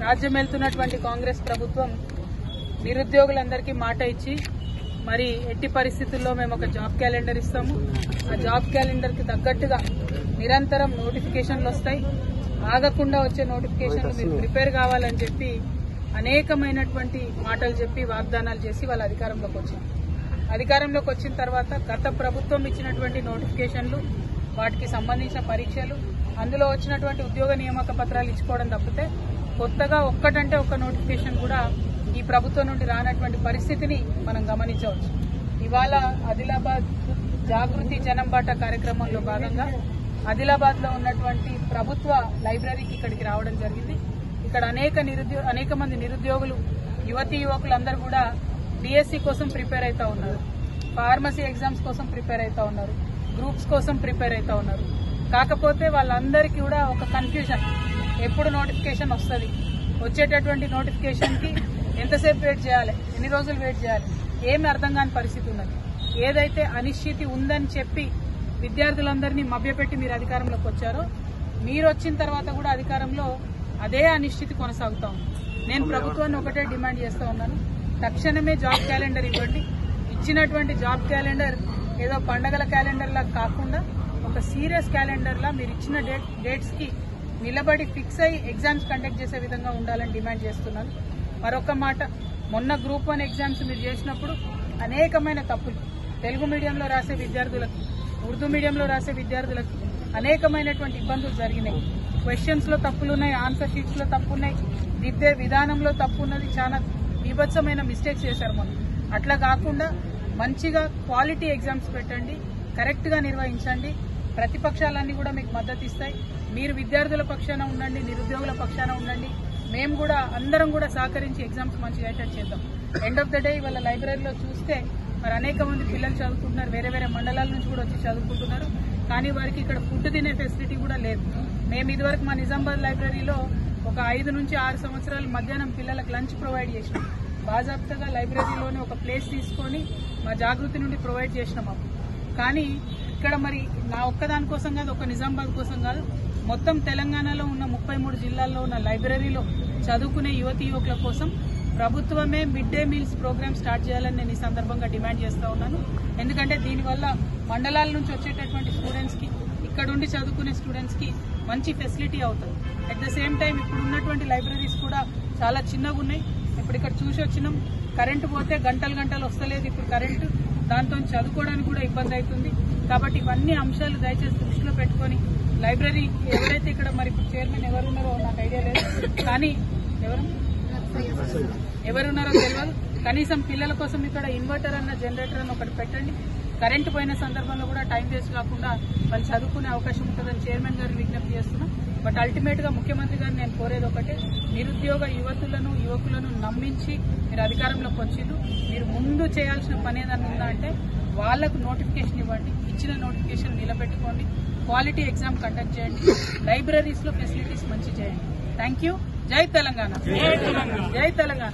రాజ్యం వెళ్తున్నటువంటి కాంగ్రెస్ ప్రభుత్వం నిరుద్యోగులందరికీ మాట ఇచ్చి మరి ఎట్టి పరిస్థితుల్లో మేము ఒక జాబ్ క్యాలెండర్ ఇస్తాము. ఆ జాబ్ క్యాలెండర్ కి తగ్గట్టుగా నిరంతరం నోటిఫికేషన్లు వస్తాయి. ఆగకుండా వచ్చే నోటిఫికేషన్లు మీరు ప్రిపేర్ కావాలని చెప్పి అనేకమైనటువంటి మాటలు చెప్పి వాగ్దానాలు చేసి వాళ్ళ అధికారంలోకి వచ్చిన తర్వాత గత ప్రభుత్వం ఇచ్చినటువంటి నోటిఫికేషన్లు, వాటికి సంబంధించిన పరీక్షలు, అందులో వచ్చినటువంటి ఉద్యోగ నియామక పత్రాలు ఇచ్చుకోవడం తప్పితే కొత్తగా ఒక్కటంటే ఒక్క నోటిఫికేషన్ కూడా ఈ ప్రభుత్వం నుండి రానటువంటి పరిస్థితిని మనం గమనించవచ్చు. ఇవాళ ఆదిలాబాద్ జాగృతి జనంబాట కార్యక్రమంలో భాగంగా ఆదిలాబాద్ లో ఉన్నటువంటి ప్రభుత్వ లైబ్రరీకి ఇక్కడికి రావడం జరిగింది. ఇక్కడ అనేక మంది నిరుద్యోగులు, యువతీ యువకులందరూ కూడా డిఎస్సి కోసం ప్రిపేర్ అవుతా ఉన్నారు, ఫార్మసీ ఎగ్జామ్స్ కోసం ప్రిపేర్ అవుతా ఉన్నారు, గ్రూప్స్ కోసం ప్రిపేర్ అవుతా ఉన్నారు. కాకపోతే వాళ్ళందరికీ కూడా ఒక కన్ఫ్యూజన్, ఎప్పుడు నోటిఫికేషన్ వస్తుంది, వచ్చేటటువంటి నోటిఫికేషన్ కి ఎంతసేపు వెయిట్ చేయాలి, ఎన్ని రోజులు వెయిట్ చేయాలి, ఏమి అర్థం కాని పరిస్థితి ఉన్నది. ఏదైతే అనిశ్చితి ఉందని చెప్పి విద్యార్థులందరినీ మభ్యపెట్టి మీరు అధికారంలోకి వచ్చారో, మీరు వచ్చిన తర్వాత కూడా అధికారంలో అదే అనిశ్చితి కొనసాగుతా ఉంది. నేను ప్రభుత్వాన్ని ఒకటే డిమాండ్ చేస్తా ఉన్నాను, తక్షణమే జాబ్ క్యాలెండర్ ఇవ్వండి. ఇచ్చినటువంటి జాబ్ క్యాలెండర్ ఏదో పండగల క్యాలెండర్ లా కాకుండా ఒక సీరియస్ క్యాలెండర్ లా మీరు ఇచ్చిన డేట్స్ కి నిలబడి ఫిక్స్ అయ్యి ఎగ్జామ్స్ కండక్ట్ చేసే విధంగా ఉండాలని డిమాండ్ చేస్తున్నాను. మరొక మాట, మొన్న గ్రూప్ 1 ఎగ్జామ్స్ మీరు చేసినప్పుడు అనేకమైన తప్పులు, తెలుగు మీడియంలో రాసే విద్యార్థులకు, ఉర్దూ మీడియంలో రాసే విద్యార్థులకు అనేకమైనటువంటి ఇబ్బందులు జరిగినాయి. క్వశ్చన్స్ లో తప్పులున్నాయి, ఆన్సర్ షీట్స్ లో తప్పున్నాయి, దిద్దే విధానంలో తప్పు ఉన్నది, చాలా విభత్సమైన మిస్టేక్స్ చేశారు. మనం అట్లా కాకుండా మంచిగా క్వాలిటీ ఎగ్జామ్స్ పెట్టండి, కరెక్ట్ గా నిర్వహించండి. ప్రతిపక్షాలన్నీ కూడా మీకు మద్దతు ఇస్తాయి. మీరు విద్యార్థుల పక్షాన ఉండండి, నిరుద్యోగుల పక్షాన ఉండండి. మేము కూడా అందరం కూడా సహకరించి ఎగ్జామ్స్ మంచిగా అయ్యేటట్టు చేద్దాం. ఎండ్ ఆఫ్ ద డే ఇవాళ లైబ్రరీలో చూస్తే మరి అనేక మంది పిల్లలు చదువుకుంటున్నారు, వేరే వేరే మండలాల నుంచి కూడా వచ్చి చదువుకుంటున్నారు. కానీ వారికి ఇక్కడ ఫుడ్ తినే ఫెసిలిటీ కూడా లేదు. మేము ఇదివరకు మా నిజామాబాద్ లైబ్రరీలో ఒక 5 నుంచి 6 సంవత్సరాలు మధ్యాహ్నం పిల్లలకు లంచ్ ప్రొవైడ్ చేసినాం. బాజాబ్తాగా లైబ్రరీలోనే ఒక ప్లేస్ తీసుకొని మా జాగృతి నుండి ప్రొవైడ్ చేసినాం. కానీ ఇక్కడ మరి నా ఒక్కదాని కోసం కాదు, ఒక నిజామాబాద్ కోసం కాదు, మొత్తం తెలంగాణలో ఉన్న 33 జిల్లాల్లో ఉన్న లైబ్రరీలో చదువుకునే యువతీ యువకుల కోసం ప్రభుత్వమే mid day meals program start చేయాలని నేను ఈ సందర్భంగా డిమాండ్ చేస్తా ఉన్నాను. ఎందుకంటే దీనివల్ల మండలాల నుంచి వచ్చేటటువంటి స్టూడెంట్స్ కి, ఇక్కడుండి చదువుకునే స్టూడెంట్స్ కి మంచి ఫెసిలిటీ అవుతుంది. అట్ ద సేమ్ టైం ఇప్పుడు ఉన్నటువంటి లైబ్రరీస్ కూడా చాలా చిన్నగా ఉన్నాయి. ఇప్పుడు ఇక్కడ చూసి వచ్చినాం, కరెంటు పోతే గంటలు వస్తలేదు ఇప్పుడు కరెంటు, దాంతో చదువుకోవడానికి కూడా ఇబ్బంది అవుతుంది. కాబట్టి ఇవన్నీ అంశాలు దయచేసి దృష్టిలో పెట్టుకొని లైబ్రరీ ఎవరైతే ఇక్కడ మరి ఇప్పుడు చైర్మన్ ఎవరున్నారో నాకు ఐడియా లేదు, కానీ ఎవరున్నారో తెలియదు, కనీసం పిల్లల కోసం ఇక్కడ ఇన్వర్టర్ అన్న జనరేటర్ అన్న ఒకటి పెట్టండి. కరెంటు పోయిన సందర్భంలో కూడా టైం వేస్ట్ కాకుండా వాళ్ళు చదువుకునే అవకాశం ఉంటుందని చైర్మన్ గారిని విజ్ఞప్తి చేస్తున్నాం. బట్ అల్టిమేట్ గా ముఖ్యమంత్రి గారిని నేను కోరేది ఒకటే, నిరుద్యోగ యువకులను నమ్మించి మీరు అధికారంలోకి వచ్చిండ్రు. మీరు ముందు చేయాల్సిన పని ఏదన్నా ఉందా అంటే వాళ్లకు నోటిఫికేషన్ ఇవ్వండి, ఇచ్చిన నోటిఫికేషన్ నిలబెట్టుకోండి, క్వాలిటీ ఎగ్జామ్ కండక్ట్ చేయండి, లైబ్రరీస్ లో ఫెసిలిటీస్ మంచి చేయండి. Thank you. జై తెలంగాణ. జై తెలంగాణ.